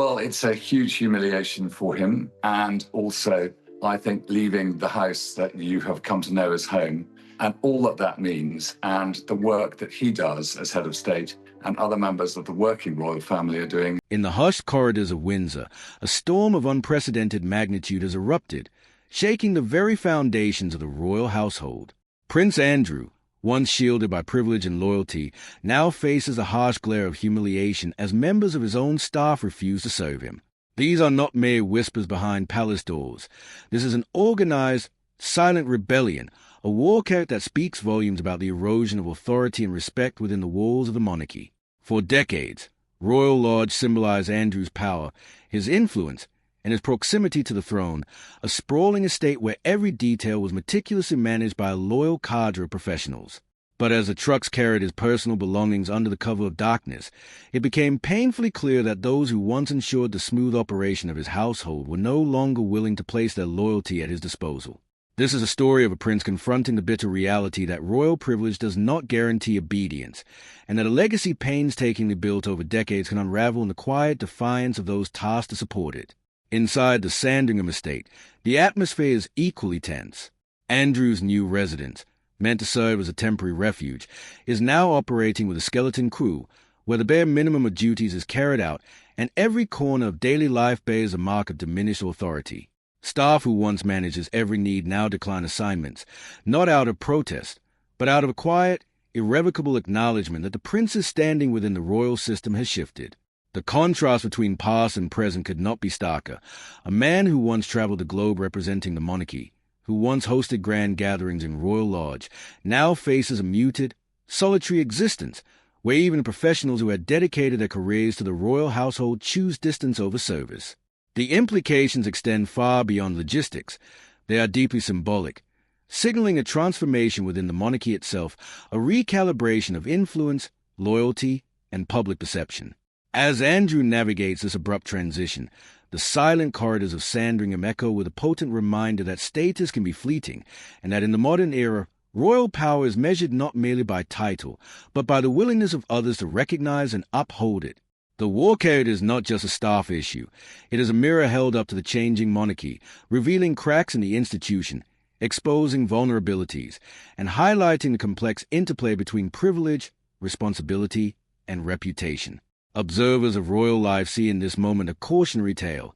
Well, it's a huge humiliation for him. And also, I think leaving the house that you have come to know as home and all that that means, and the work that he does as head of state and other members of the working royal family are doing. In the hushed corridors of Windsor, a storm of unprecedented magnitude has erupted, shaking the very foundations of the royal household. Prince Andrew, once shielded by privilege and loyalty, now faces a harsh glare of humiliation as members of his own staff refuse to serve him. These are not mere whispers behind palace doors. This is an organized, silent rebellion, a walkout that speaks volumes about the erosion of authority and respect within the walls of the monarchy. For decades, Royal Lodge symbolized Andrew's power, his influence, and his proximity to the throne, a sprawling estate where every detail was meticulously managed by a loyal cadre of professionals. But as the trucks carried his personal belongings under the cover of darkness, it became painfully clear that those who once ensured the smooth operation of his household were no longer willing to place their loyalty at his disposal. This is a story of a prince confronting the bitter reality that royal privilege does not guarantee obedience, and that a legacy painstakingly built over decades can unravel in the quiet defiance of those tasked to support it. Inside the Sandringham estate, the atmosphere is equally tense. Andrew's new residence, meant to serve as a temporary refuge, is now operating with a skeleton crew, where the bare minimum of duties is carried out, and every corner of daily life bears a mark of diminished authority. Staff who once managed his every need now decline assignments, not out of protest, but out of a quiet, irrevocable acknowledgement that the prince's standing within the royal system has shifted. The contrast between past and present could not be starker. A man who once traveled the globe representing the monarchy, who once hosted grand gatherings in Royal Lodge, now faces a muted, solitary existence, where even professionals who had dedicated their careers to the royal household choose distance over service. The implications extend far beyond logistics. They are deeply symbolic, signaling a transformation within the monarchy itself, a recalibration of influence, loyalty, and public perception. As Andrew navigates this abrupt transition, the silent corridors of Sandringham echo with a potent reminder that status can be fleeting, and that in the modern era, royal power is measured not merely by title, but by the willingness of others to recognize and uphold it. The walkout is not just a staff issue. It is a mirror held up to the changing monarchy, revealing cracks in the institution, exposing vulnerabilities, and highlighting the complex interplay between privilege, responsibility, and reputation. Observers of royal life see in this moment a cautionary tale.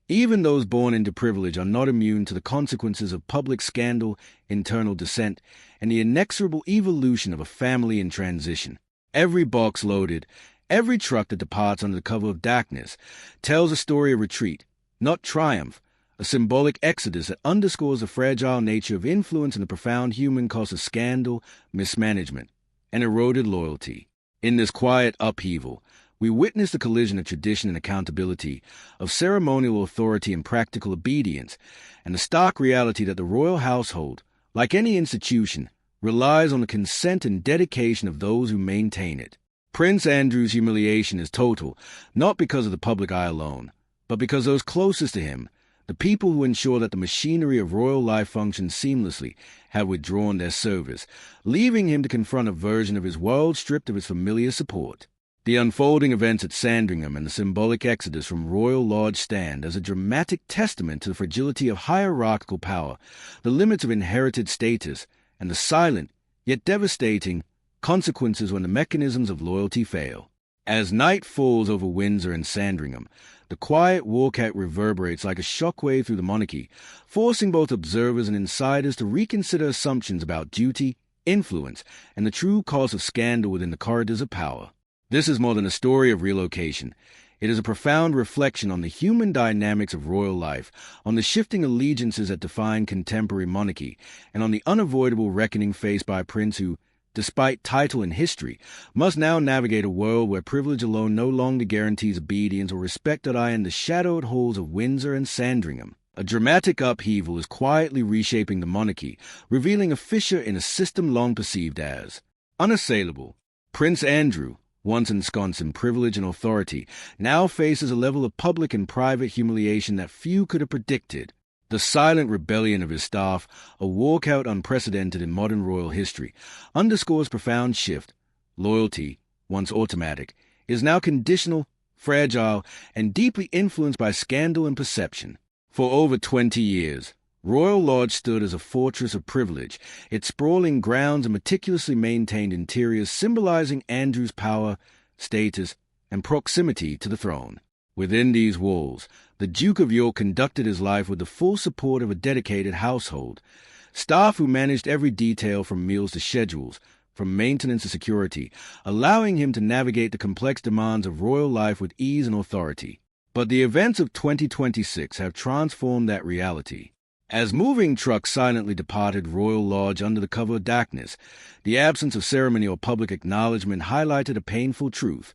Even those born into privilege are not immune to the consequences of public scandal, internal dissent, and the inexorable evolution of a family in transition. Every box loaded, every truck that departs under the cover of darkness tells a story of retreat, not triumph, a symbolic exodus that underscores the fragile nature of influence and the profound human cost of scandal, mismanagement, and eroded loyalty. In this quiet upheaval, we witness the collision of tradition and accountability, of ceremonial authority and practical obedience, and the stark reality that the royal household, like any institution, relies on the consent and dedication of those who maintain it. Prince Andrew's humiliation is total, not because of the public eye alone, but because those closest to him, the people who ensure that the machinery of royal life functions seamlessly, have withdrawn their service, leaving him to confront a version of his world stripped of its familiar support. The unfolding events at Sandringham and the symbolic exodus from Royal Lodge stand as a dramatic testament to the fragility of hierarchical power, the limits of inherited status, and the silent, yet devastating, consequences when the mechanisms of loyalty fail. As night falls over Windsor and Sandringham, the quiet walkout reverberates like a shockwave through the monarchy, forcing both observers and insiders to reconsider assumptions about duty, influence, and the true cause of scandal within the corridors of power. This is more than a story of relocation. It is a profound reflection on the human dynamics of royal life, on the shifting allegiances that define contemporary monarchy, and on the unavoidable reckoning faced by a prince who, despite title and history, must now navigate a world where privilege alone no longer guarantees obedience or respect that lie in the shadowed halls of Windsor and Sandringham. A dramatic upheaval is quietly reshaping the monarchy, revealing a fissure in a system long perceived as unassailable. Prince Andrew, once ensconced in privilege and authority, now faces a level of public and private humiliation that few could have predicted. The silent rebellion of his staff, a walkout unprecedented in modern royal history, underscores profound shift. Loyalty, once automatic, is now conditional, fragile, and deeply influenced by scandal and perception. For over 20 years, Royal Lodge stood as a fortress of privilege, its sprawling grounds and meticulously maintained interiors symbolizing Andrew's power, status, and proximity to the throne. Within these walls, the Duke of York conducted his life with the full support of a dedicated household, staff who managed every detail from meals to schedules, from maintenance to security, allowing him to navigate the complex demands of royal life with ease and authority. But the events of 2026 have transformed that reality. As moving trucks silently departed Royal Lodge under the cover of darkness, the absence of ceremony or public acknowledgement highlighted a painful truth.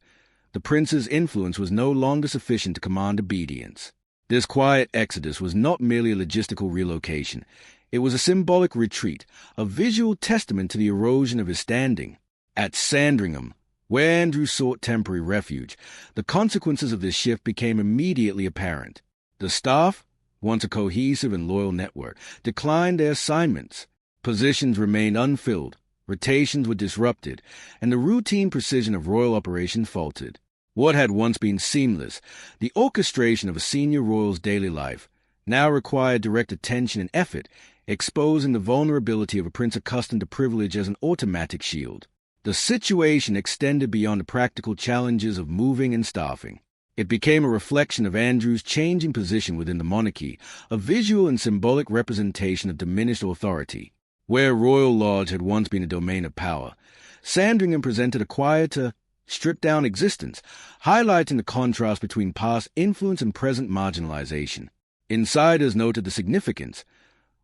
The prince's influence was no longer sufficient to command obedience. This quiet exodus was not merely a logistical relocation. It was a symbolic retreat, a visual testament to the erosion of his standing. At Sandringham, where Andrew sought temporary refuge, the consequences of this shift became immediately apparent. The staff, once a cohesive and loyal network, declined their assignments. Positions remained unfilled, rotations were disrupted, and the routine precision of royal operations faltered. What had once been seamless, the orchestration of a senior royal's daily life, now required direct attention and effort, exposing the vulnerability of a prince accustomed to privilege as an automatic shield. The situation extended beyond the practical challenges of moving and staffing. It became a reflection of Andrew's changing position within the monarchy, a visual and symbolic representation of diminished authority. Where Royal Lodge had once been a domain of power, Sandringham presented a quieter, stripped-down existence, highlighting the contrast between past influence and present marginalization. Insiders noted the significance.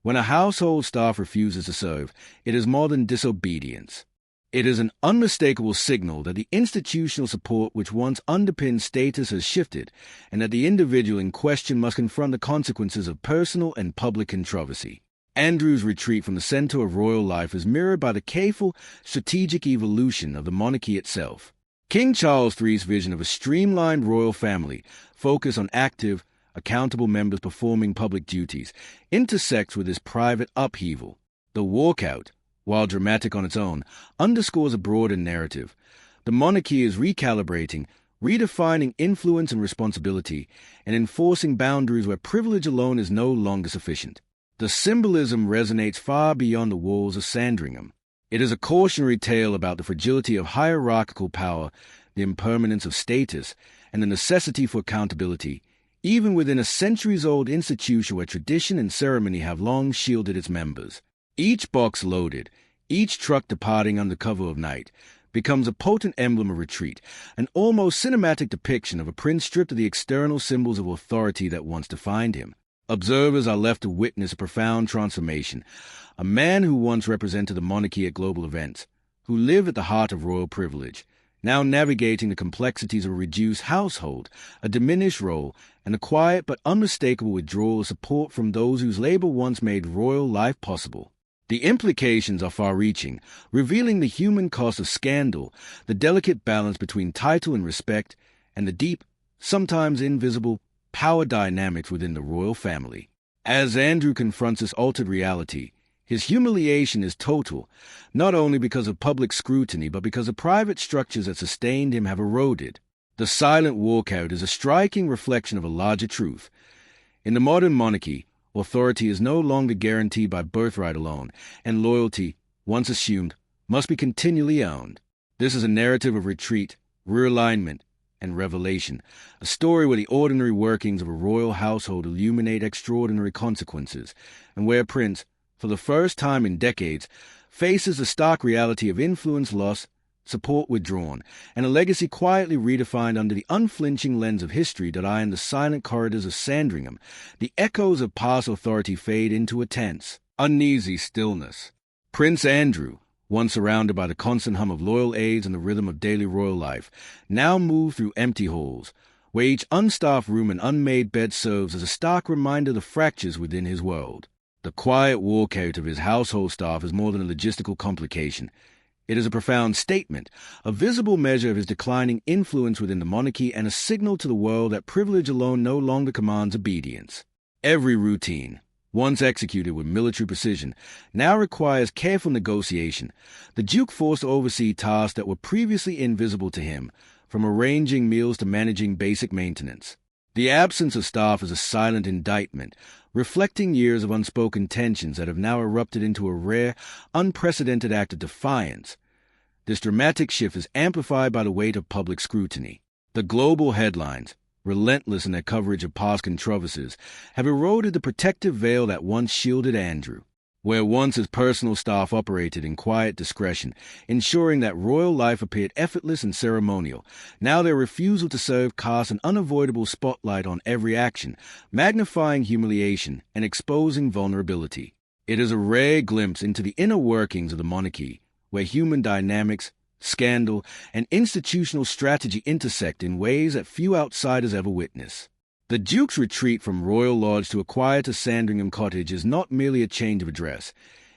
When a household staff refuses to serve, it is more than disobedience. It is an unmistakable signal that the institutional support which once underpinned status has shifted, and that the individual in question must confront the consequences of personal and public controversy. Andrew's retreat from the center of royal life is mirrored by the careful, strategic evolution of the monarchy itself. King Charles III's vision of a streamlined royal family, focused on active, accountable members performing public duties, intersects with his private upheaval. The Walkout, while dramatic on its own, underscores a broader narrative. The monarchy is recalibrating, redefining influence and responsibility, and enforcing boundaries where privilege alone is no longer sufficient. The symbolism resonates far beyond the walls of Sandringham. It is a cautionary tale about the fragility of hierarchical power, the impermanence of status, and the necessity for accountability, even within a centuries-old institution where tradition and ceremony have long shielded its members. Each box loaded, each truck departing under cover of night, becomes a potent emblem of retreat, an almost cinematic depiction of a prince stripped of the external symbols of authority that once defined him. Observers are left to witness a profound transformation. A man who once represented the monarchy at global events, who lived at the heart of royal privilege, now navigating the complexities of a reduced household, a diminished role, and a quiet but unmistakable withdrawal of support from those whose labor once made royal life possible. The implications are far-reaching, revealing the human cost of scandal, the delicate balance between title and respect, and the deep, sometimes invisible, power dynamics within the royal family. As Andrew confronts this altered reality, his humiliation is total, not only because of public scrutiny, but because the private structures that sustained him have eroded. The silent walkout is a striking reflection of a larger truth. In the modern monarchy, authority is no longer guaranteed by birthright alone, and loyalty, once assumed, must be continually owned. This is a narrative of retreat, realignment, and revelation, a story where the ordinary workings of a royal household illuminate extraordinary consequences, and where a prince, for the first time in decades, faces the stark reality of influence lost, support withdrawn, and a legacy quietly redefined under the unflinching lens of history that eye in the silent corridors of Sandringham. The echoes of past authority fade into a tense, uneasy stillness. Prince Andrew, once surrounded by the constant hum of loyal aides and the rhythm of daily royal life, now moved through empty halls, where each unstaffed room and unmade bed serves as a stark reminder of the fractures within his world. The quiet walkout of his household staff is more than a logistical complication. It is a profound statement, a visible measure of his declining influence within the monarchy and a signal to the world that privilege alone no longer commands obedience. Every routine, once executed with military precision, now requires careful negotiation. The Duke forced to oversee tasks that were previously invisible to him, from arranging meals to managing basic maintenance. The absence of staff is a silent indictment, reflecting years of unspoken tensions that have now erupted into a rare, unprecedented act of defiance. This dramatic shift is amplified by the weight of public scrutiny. The global headlines, relentless in their coverage of past controversies, have eroded the protective veil that once shielded Andrew. Where once his personal staff operated in quiet discretion, ensuring that royal life appeared effortless and ceremonial, now their refusal to serve casts an unavoidable spotlight on every action, magnifying humiliation and exposing vulnerability. It is a rare glimpse into the inner workings of the monarchy, where human dynamics, scandal, and institutional strategy intersect in ways that few outsiders ever witness. The Duke's retreat from Royal Lodge to a quieter Sandringham cottage is not merely a change of address.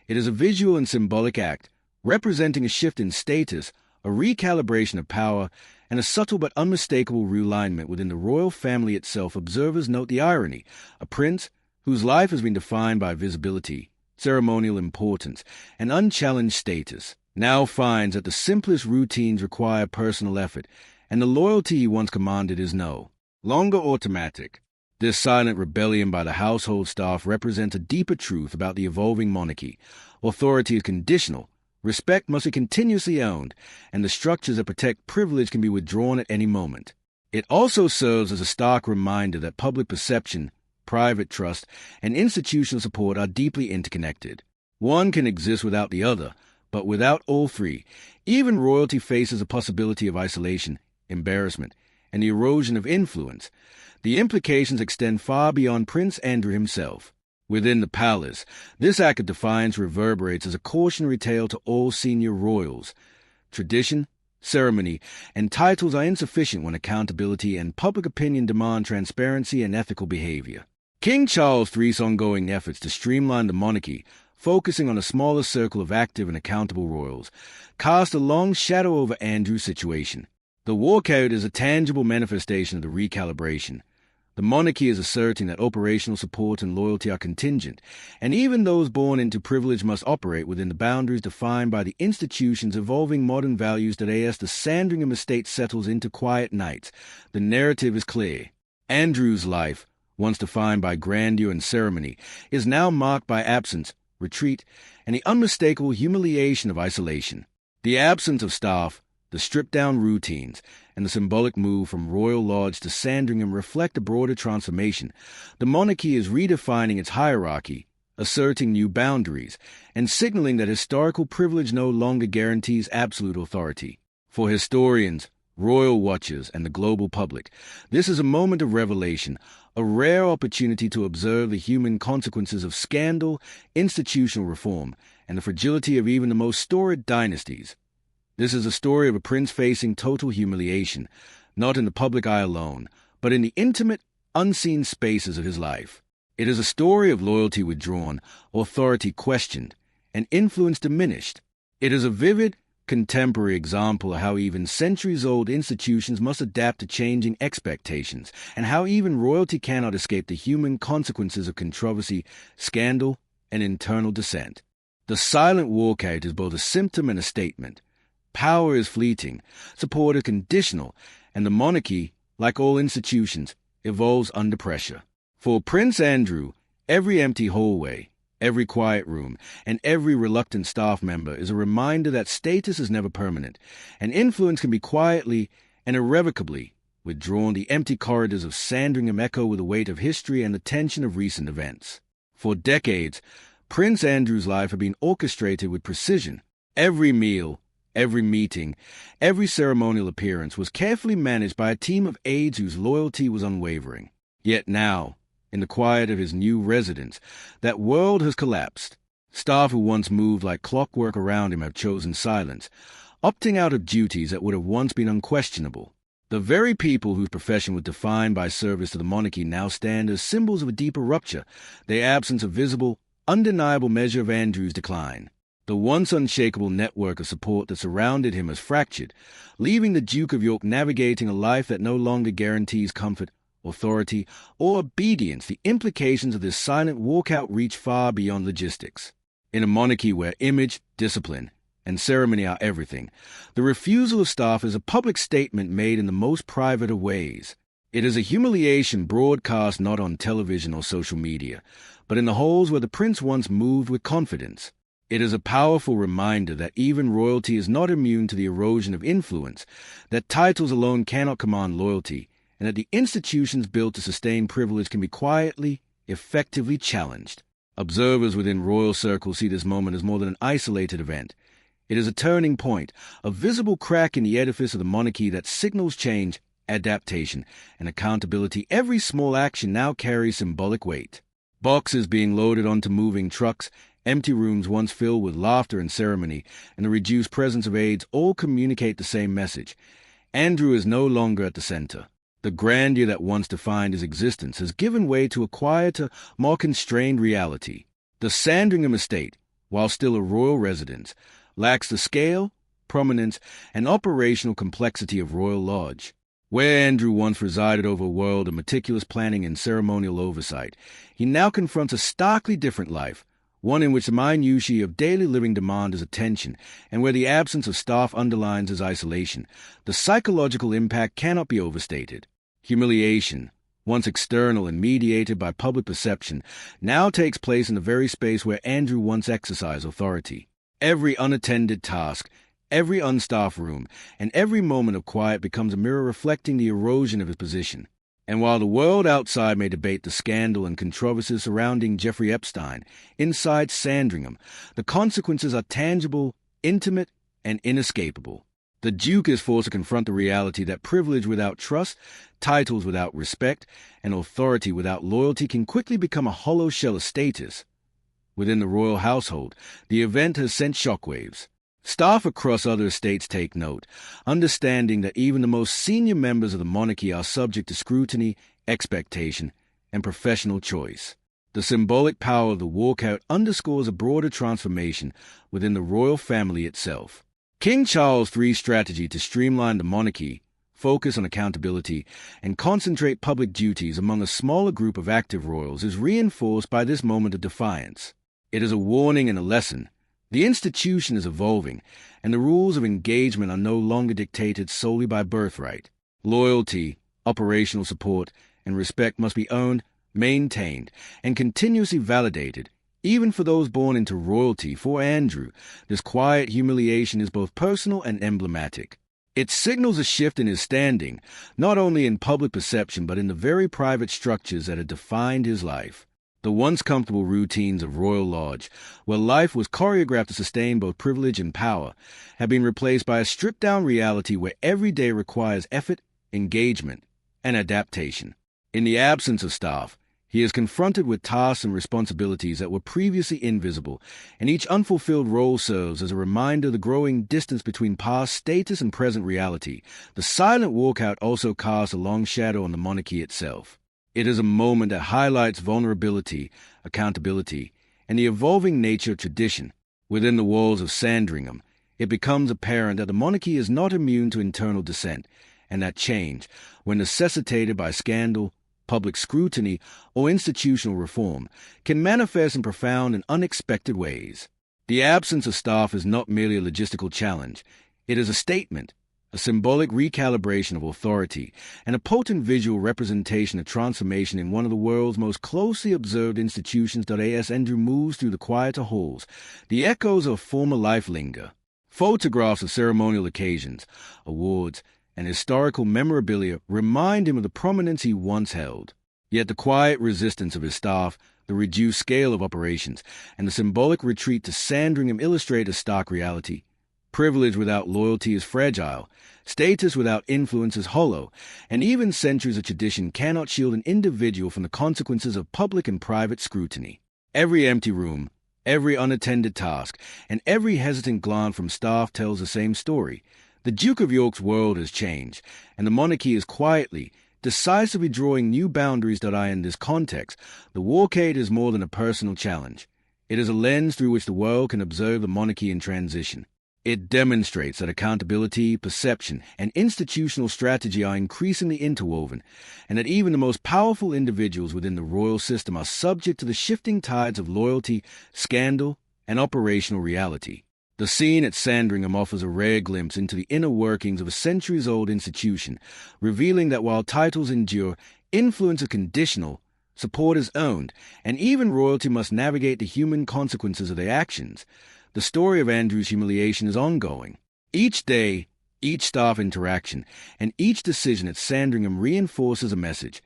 It is a visual and symbolic act, representing a shift in status, a recalibration of power, and a subtle but unmistakable realignment within the royal family itself. Observers note the irony. A prince, whose life has been defined by visibility, ceremonial importance, and unchallenged status, now finds that the simplest routines require personal effort, and the loyalty he once commanded is no longer automatic. This silent rebellion by the household staff represents a deeper truth about the evolving monarchy. Authority is conditional, respect must be continuously owned, and the structures that protect privilege can be withdrawn at any moment. It also serves as a stark reminder that public perception, private trust, and institutional support are deeply interconnected. One can exist without the other, but without all three, even royalty faces a possibility of isolation, embarrassment, and the erosion of influence. The implications extend far beyond Prince Andrew himself. Within the palace, this act of defiance reverberates as a cautionary tale to all senior royals. Tradition, ceremony, and titles are insufficient when accountability and public opinion demand transparency and ethical behavior. King Charles III's ongoing efforts to streamline the monarchy, focusing on a smaller circle of active and accountable royals, cast a long shadow over Andrew's situation. The walkout is a tangible manifestation of the recalibration. The monarchy is asserting that operational support and loyalty are contingent, and even those born into privilege must operate within the boundaries defined by the institution's evolving modern values. Today, as the Sandringham estate settles into quiet nights, the narrative is clear. Andrew's life, once defined by grandeur and ceremony, is now marked by absence, retreat, and the unmistakable humiliation of isolation. The absence of staff, the stripped-down routines, and the symbolic move from Royal Lodge to Sandringham reflect a broader transformation. The monarchy is redefining its hierarchy, asserting new boundaries, and signaling that historical privilege no longer guarantees absolute authority. For historians, royal watchers, and the global public, this is a moment of revelation, a rare opportunity to observe the human consequences of scandal, institutional reform, and the fragility of even the most storied dynasties. This is a story of a prince facing total humiliation, not in the public eye alone, but in the intimate, unseen spaces of his life. It is a story of loyalty withdrawn, authority questioned, and influence diminished. It is a vivid, contemporary example of how even centuries-old institutions must adapt to changing expectations, and how even royalty cannot escape the human consequences of controversy, scandal, and internal dissent. The silent walkout is both a symptom and a statement. Power is fleeting, support is conditional, and the monarchy, like all institutions, evolves under pressure. For Prince Andrew, every empty hallway, every quiet room, and every reluctant staff member is a reminder that status is never permanent, and influence can be quietly and irrevocably withdrawn. The empty corridors of Sandringham echo with the weight of history and the tension of recent events. For decades, Prince Andrew's life had been orchestrated with precision. Every meal, every meeting, every ceremonial appearance was carefully managed by a team of aides whose loyalty was unwavering. Yet now, in the quiet of his new residence, that world has collapsed. Staff who once moved like clockwork around him have chosen silence, opting out of duties that would have once been unquestionable. The very people whose profession was defined by service to the monarchy now stand as symbols of a deeper rupture, their absence a visible, undeniable measure of Andrew's decline. The once unshakable network of support that surrounded him has fractured, leaving the Duke of York navigating a life that no longer guarantees comfort, authority, or obedience. The implications of this silent walkout reach far beyond logistics. In a monarchy where image, discipline, and ceremony are everything, the refusal of staff is a public statement made in the most private of ways. It is a humiliation broadcast not on television or social media, but in the halls where the prince once moved with confidence. It is a powerful reminder that even royalty is not immune to the erosion of influence, that titles alone cannot command loyalty, and that the institutions built to sustain privilege can be quietly, effectively challenged. Observers within royal circles see this moment as more than an isolated event. It is a turning point, a visible crack in the edifice of the monarchy that signals change, adaptation, and accountability. Every small action now carries symbolic weight. Boxes being loaded onto moving trucks, empty rooms once filled with laughter and ceremony, and the reduced presence of aides all communicate the same message. Andrew is no longer at the center. The grandeur that once defined his existence has given way to a quieter, more constrained reality. The Sandringham estate, while still a royal residence, lacks the scale, prominence, and operational complexity of Royal Lodge. Where Andrew once resided over a world of meticulous planning and ceremonial oversight, he now confronts a starkly different life, one in which the minutiae of daily living demand his attention, and where the absence of staff underlines his isolation. The psychological impact cannot be overstated. Humiliation, once external and mediated by public perception, now takes place in the very space where Andrew once exercised authority. Every unattended task, every unstaffed room, and every moment of quiet becomes a mirror reflecting the erosion of his position. And while the world outside may debate the scandal and controversies surrounding Jeffrey Epstein, inside Sandringham, the consequences are tangible, intimate, and inescapable. The Duke is forced to confront the reality that privilege without trust, titles without respect, and authority without loyalty can quickly become a hollow shell of status. Within the royal household, the event has sent shockwaves. Staff across other estates take note, understanding that even the most senior members of the monarchy are subject to scrutiny, expectation, and professional choice. The symbolic power of the walkout underscores a broader transformation within the royal family itself. King Charles III's strategy to streamline the monarchy, focus on accountability, and concentrate public duties among a smaller group of active royals is reinforced by this moment of defiance. It is a warning and a lesson. The institution is evolving, and the rules of engagement are no longer dictated solely by birthright. Loyalty, operational support, and respect must be earned, maintained, and continuously validated, even for those born into royalty. For Andrew, this quiet humiliation is both personal and emblematic. It signals a shift in his standing, not only in public perception but in the very private structures that had defined his life. The once comfortable routines of Royal Lodge, where life was choreographed to sustain both privilege and power, have been replaced by a stripped-down reality where every day requires effort, engagement, and adaptation. In the absence of staff, he is confronted with tasks and responsibilities that were previously invisible, and each unfulfilled role serves as a reminder of the growing distance between past status and present reality. The silent walkout also casts a long shadow on the monarchy itself. It is a moment that highlights vulnerability, accountability, and the evolving nature of tradition. Within the walls of Sandringham, it becomes apparent that the monarchy is not immune to internal dissent, and that change, when necessitated by scandal, public scrutiny, or institutional reform, can manifest in profound and unexpected ways. The absence of staff is not merely a logistical challenge. It is a statement, a symbolic recalibration of authority, and a potent visual representation of transformation in one of the world's most closely observed institutions. As Andrew moves through the quieter halls, the echoes of former life linger. Photographs of ceremonial occasions, awards, and historical memorabilia remind him of the prominence he once held. Yet the quiet resistance of his staff, the reduced scale of operations, and the symbolic retreat to Sandringham illustrate a stark reality. Privilege without loyalty is fragile, status without influence is hollow, and even centuries of tradition cannot shield an individual from the consequences of public and private scrutiny. Every empty room, every unattended task, and every hesitant glance from staff tells the same story. The Duke of York's world has changed, and the monarchy is quietly, decisively drawing new boundaries. In this context, the walkout is more than a personal challenge. It is a lens through which the world can observe the monarchy in transition. It demonstrates that accountability, perception, and institutional strategy are increasingly interwoven, and that even the most powerful individuals within the royal system are subject to the shifting tides of loyalty, scandal, and operational reality. The scene at Sandringham offers a rare glimpse into the inner workings of a centuries-old institution, revealing that while titles endure, influence is conditional, support is owned, and even royalty must navigate the human consequences of their actions. The story of Andrew's humiliation is ongoing. Each day, each staff interaction, and each decision at Sandringham reinforces a message.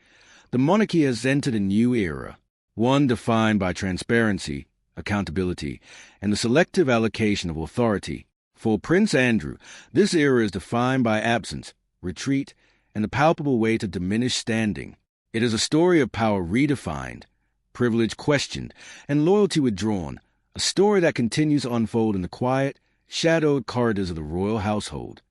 The monarchy has entered a new era, one defined by transparency, accountability, and the selective allocation of authority. For Prince Andrew, this era is defined by absence, retreat, and the palpable weight of diminished standing. It is a story of power redefined, privilege questioned, and loyalty withdrawn, a story that continues to unfold in the quiet, shadowed corridors of the royal household.